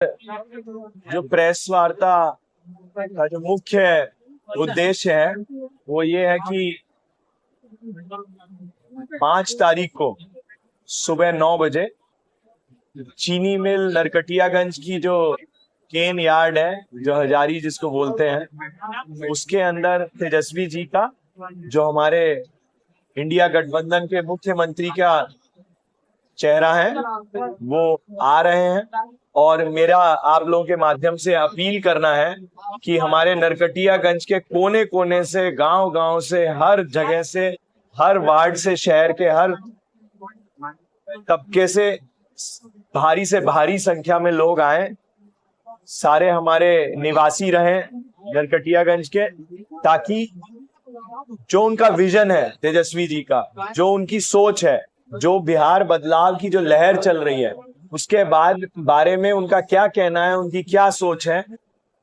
जो प्रेस वार्ता का जो मुख्य उद्देश्य है वो ये है कि 5 तारीख को सुबह 9 बजे चीनी मिल नरकटियागंज की जो केन यार्ड है, जो हजारी जिसको बोलते हैं, उसके अंदर तेजस्वी जी का, जो हमारे इंडिया गठबंधन के मुख्यमंत्री का चेहरा है, वो आ रहे हैं। और मेरा आप लोगों के माध्यम से अपील करना है कि हमारे नरकटियागंज के कोने कोने से, गांव गांव से, हर जगह से, हर वार्ड से, शहर के हर तबके से भारी संख्या में लोग आए, सारे हमारे निवासी रहें नरकटियागंज के, ताकि जो उनका विजन है तेजस्वी जी का, जो उनकी सोच है, जो बिहार बदलाव की जो लहर चल रही है, उसके बाद बारे में उनका क्या कहना है, उनकी क्या सोच है,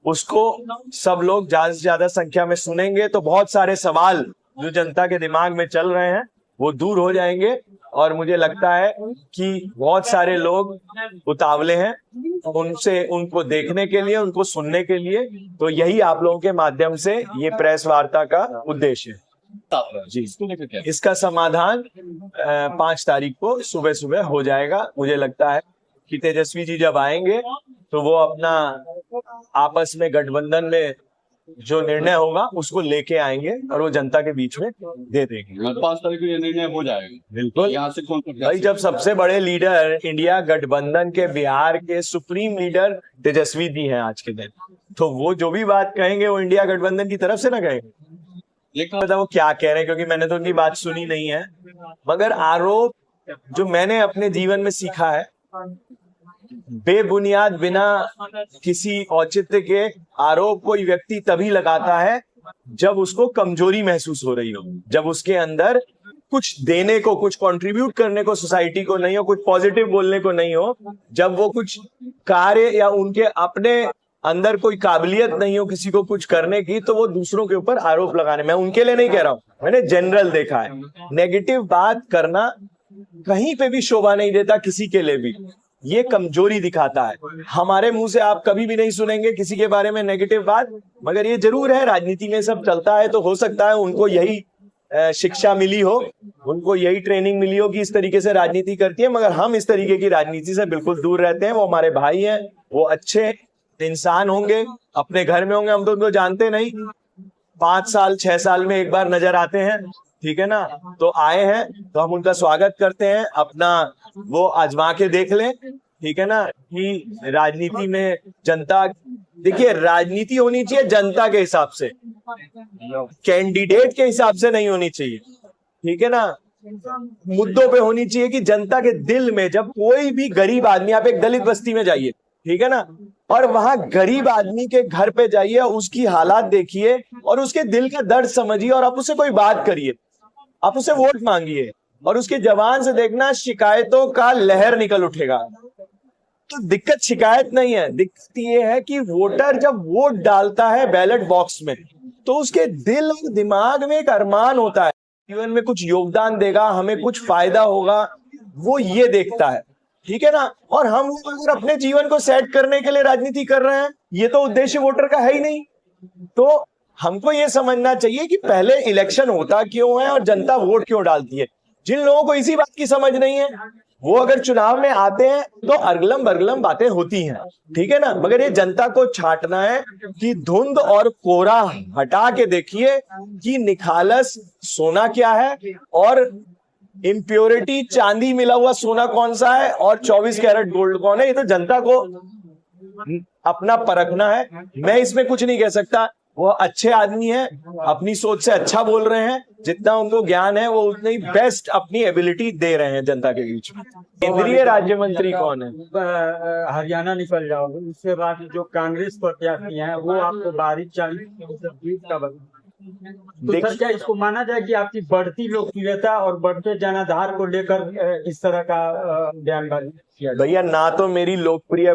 उसको सब लोग ज्यादा से ज्यादा संख्या में सुनेंगे तो बहुत सारे सवाल जो जनता के दिमाग में चल रहे हैं वो दूर हो जाएंगे। और मुझे लगता है कि बहुत सारे लोग उतावले हैं उनको देखने के लिए, उनको सुनने के लिए। तो यही आप लोगों के माध्यम से ये प्रेस वार्ता का उद्देश्य है जी। इसका समाधान 5 तारीख को सुबह सुबह हो जाएगा। मुझे लगता है कि तेजस्वी जी जब आएंगे तो वो अपना आपस में गठबंधन में जो निर्णय होगा उसको लेके आएंगे और वो जनता के बीच में दे देंगे। 5 तारीख को ये निर्णय हो जाएगा। बिल्कुल। यहाँ से कौन भाई, जब सबसे बड़े लीडर इंडिया गठबंधन के, बिहार के सुप्रीम लीडर तेजस्वी जी हैं आज के दिन, तो वो जो भी बात कहेंगे वो इंडिया गठबंधन की तरफ से ना कहेंगे। पता वो क्या कह रहे हैं, क्योंकि मैंने तो उनकी बात सुनी नहीं है। मगर आरोप जो मैंने अपने जीवन में सीखा है, बेबुनियाद बिना किसी औचित्य के आरोप कोई व्यक्ति तभी लगाता है जब उसको कमजोरी महसूस हो रही हो, जब उसके अंदर कुछ देने को, कुछ कंट्रीब्यूट करने को सोसाइटी को नहीं हो, कुछ पॉजिटिव बोलने को नहीं हो, जब वो कुछ कार्य या उनके अपने अंदर कोई काबिलियत नहीं हो किसी को कुछ करने की, तो वो दूसरों के ऊपर आरोप लगाने। मैं उनके लिए नहीं कह रहा हूं, मैंने जनरल देखा है। नेगेटिव बात करना कहीं पे भी शोभा नहीं देता किसी के लिए भी, ये कमजोरी दिखाता है। हमारे मुंह से आप कभी भी नहीं सुनेंगे किसी के बारे में नेगेटिव बात, मगर ये जरूर है राजनीति में सब चलता है, तो हो सकता है उनको यही शिक्षा मिली हो, उनको यही ट्रेनिंग मिली हो कि इस तरीके से राजनीति करती है। मगर हम इस तरीके की राजनीति से बिल्कुल दूर रहते हैं। वो हमारे भाई हैं, वो अच्छे इंसान होंगे, अपने घर में होंगे, हम तो उनको जानते नहीं। 5 साल 6 साल में एक बार नजर आते हैं, ठीक है ना, तो आए हैं तो हम उनका स्वागत करते हैं। अपना वो आजमा के देख लें, ठीक है ना, कि राजनीति में जनता, देखिए राजनीति होनी चाहिए जनता के हिसाब से, कैंडिडेट के हिसाब से नहीं होनी चाहिए, ठीक है ना। मुद्दों पे होनी चाहिए कि जनता के दिल में, जब कोई भी गरीब आदमी, आप एक दलित बस्ती में जाइए, ठीक है ना, और वहां गरीब आदमी के घर पे जाइए, उसकी हालात देखिए और उसके दिल का दर्द समझिए और आप उससे कोई बात करिए, आप उससे वोट मांगिए और उसके जवान से देखना शिकायतों का लहर निकल उठेगा। तो दिक्कत शिकायत नहीं है, दिक्कत ये है कि वोटर जब वोट डालता है बैलेट बॉक्स में, तो उसके दिल और दिमाग में एक अरमान होता है, जीवन में कुछ योगदान देगा, हमें कुछ फायदा होगा, वो ये देखता है, ठीक है ना। और हम अगर अपने जीवन को सेट करने के लिए राजनीति कर रहे हैं, ये तो उद्देश्य वोटर का है ही नहीं। तो हमको ये समझना चाहिए कि पहले इलेक्शन होता क्यों है और जनता वोट क्यों डालती है। जिन लोगों को इसी बात की समझ नहीं है, वो अगर चुनाव में आते हैं तो अगलम बगलम बातें होती हैं, ठीक है ना। मगर ये जनता को छांटना है कि धुंध और कोहरा हटा के देखिए कि निखालस सोना क्या है और इम्प्योरिटी चांदी मिला हुआ सोना कौन सा है और 24 कैरेट गोल्ड कौन है। ये तो जनता को अपना परखना है। मैं इसमें कुछ नहीं कह सकता। वो अच्छे आदमी हैं, अपनी सोच से अच्छा बोल रहे हैं, जितना उनको ज्ञान है वो उतनी ही बेस्ट अपनी एबिलिटी दे रहे हैं जनता के बीच में। केंद्रीय राज्य मंत्री कौन है? हरियाणा निकल जाओगे, उसके बाद जो कांग्रेस प्रत्याशी हैं वो आपको 40-40% जीत का तो सर क्या इसको माना जाए कि आपकी बढ़ती लोकप्रियता और बढ़ते जनाधार को लेकर इस तरह का बयानबाजी किया? भैया, ना तो मेरी लोकप्रियता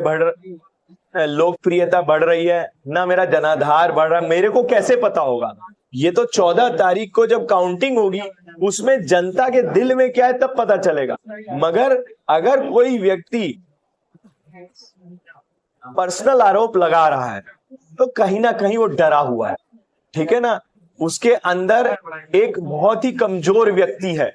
बढ़ रही है, ना मेरा जनाधार बढ़ रहा है। मेरे को कैसे पता होगा? ये तो 14 तारीख को जब काउंटिंग होगी उसमें जनता के दिल में क्या है तब पता चलेगा। मगर अगर कोई व्यक्ति पर्सनल आरोप लगा रहा है तो कहीं ना कहीं वो डरा हुआ है, ठीक है ना। उसके अंदर एक बहुत ही कमजोर व्यक्ति है,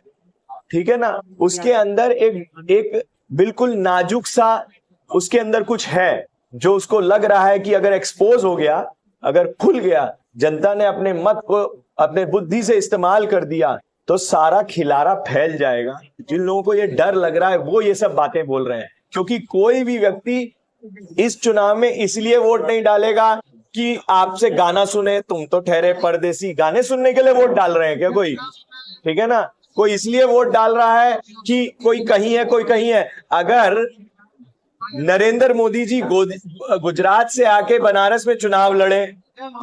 ठीक है ना। उसके अंदर एक बिल्कुल नाजुक सा उसके अंदर कुछ है जो उसको लग रहा है कि अगर एक्सपोज हो गया, अगर खुल गया, जनता ने अपने मत को अपने बुद्धि से इस्तेमाल कर दिया तो सारा खिलारा फैल जाएगा। जिन लोगों को ये डर लग रहा है वो ये सब बातें बोल रहे हैं, क्योंकि कोई भी व्यक्ति इस चुनाव में इसलिए वोट नहीं डालेगा कि आपसे गाना सुने, तुम तो ठहरे परदेसी, गाने सुनने के लिए वोट डाल रहे हैं क्या कोई? ठीक है ना। कोई इसलिए वोट डाल रहा है कि कोई कहीं है कोई कहीं है। अगर नरेंद्र मोदी जी गुजरात से आके बनारस में चुनाव लड़े,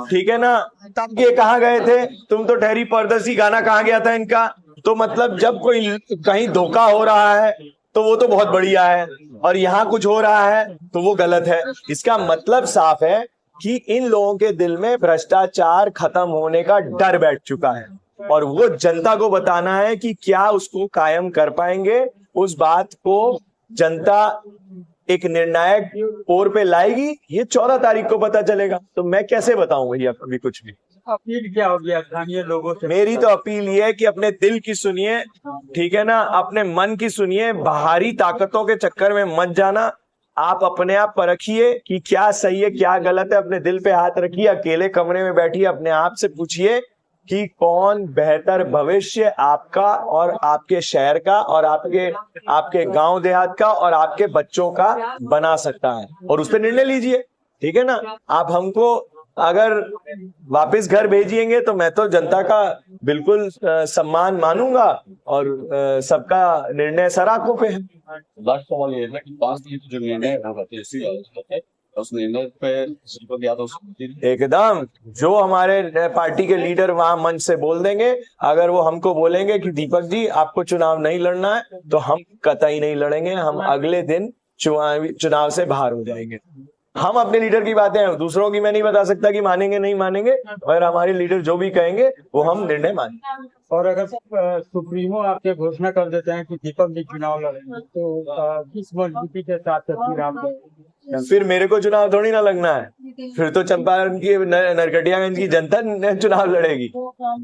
ठीक है ना, तब ये कहाँ गए थे? तुम तो ठहरी परदेसी गाना कहाँ गया था इनका? तो मतलब जब कोई कहीं धोखा हो रहा है तो वो तो बहुत बढ़िया है, और यहाँ कुछ हो रहा है तो वो गलत है। इसका मतलब साफ है कि इन लोगों के दिल में भ्रष्टाचार खत्म होने का डर बैठ चुका है, और वो जनता को बताना है कि क्या उसको कायम कर पाएंगे। उस बात को जनता एक निर्णायक ओर पे लाएगी, ये 14 तारीख को पता चलेगा। तो मैं कैसे बताऊं भैया अभी कुछ भी। अपील क्या होगी स्थानीय लोगों से? मेरी तो अपील ये है कि अपने दिल की सुनिए, ठीक है ना, अपने मन की सुनिए, बाहरी ताकतों के चक्कर में मत जाना। आप अपने आप परखिए कि क्या सही है क्या गलत है, अपने दिल पे हाथ रखिए, अकेले कमरे में बैठिए, अपने आप से पूछिए कि कौन बेहतर भविष्य आपका और आपके शहर का और आपके गांव देहात का और आपके बच्चों का बना सकता है, और उस पर निर्णय लीजिए, ठीक है ना। आप हमको अगर वापस घर भेजिएंगे तो मैं तो जनता का बिल्कुल सम्मान मानूंगा, और सबका निर्णय सर आंखों पे है। लास्ट सवाल ये है कि 5 दिन जो निर्णय होगा है उस निर्णय पे दीपक यादव एकदम जो हमारे पार्टी के लीडर वहां मंच से बोल देंगे, अगर वो हमको बोलेंगे कि दीपक जी आपको चुनाव नहीं लड़ना है तो हम कतई नहीं लड़ेंगे, हम अगले दिन चुनाव से बाहर हो जाएंगे। हम अपने लीडर की बातें, दूसरों की मैं नहीं बता सकता कि मानेंगे नहीं मानेंगे, और हमारे लीडर जो भी कहेंगे वो हम निर्णय मानेंगे। और अगर सुप्रीमो आपके घोषणा कर देते हैं कि दीपक जी चुनाव लड़ेंगे तो किस मजबूती के साथ फिर आप? फिर मेरे को चुनाव थोड़ी ना लगना है, फिर तो चंपारण की नरकटियागंज की जनता चुनाव लड़ेगी।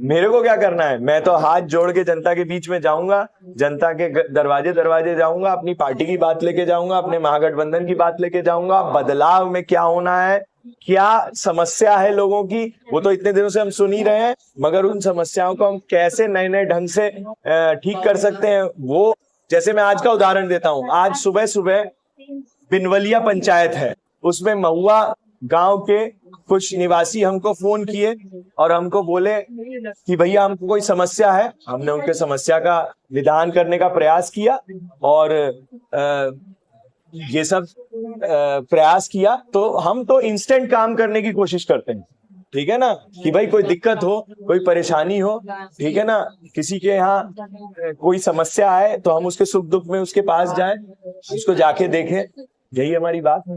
मेरे को क्या करना है? मैं तो हाथ जोड़ के जनता के बीच में जाऊंगा, जनता के दरवाजे जाऊंगा, अपनी पार्टी की बात लेके जाऊंगा, अपने महागठबंधन की बात लेके जाऊंगा। बदलाव में क्या होना है, क्या समस्या है लोगों की, वो तो इतने दिनों से हम सुन ही रहे हैं, मगर उन समस्याओं को हम कैसे नए नए ढंग से ठीक कर सकते हैं, वो जैसे मैं आज का उदाहरण देता हूँ। आज सुबह सुबह बिनवलिया पंचायत है, उसमें महुआ गांव के कुछ निवासी हमको फोन किए और हमको बोले कि भैया हमको कोई समस्या है। हमने उनके समस्या का निदान करने का प्रयास किया, और ये सब प्रयास किया। तो हम तो इंस्टेंट काम करने की कोशिश करते हैं, ठीक है ना, कि भाई कोई दिक्कत हो, कोई परेशानी हो, ठीक है ना, किसी के यहाँ कोई समस्या है तो हम उसके सुख दुख में उसके पास जाएं, उसको जाके देखें। यही हमारी बात है।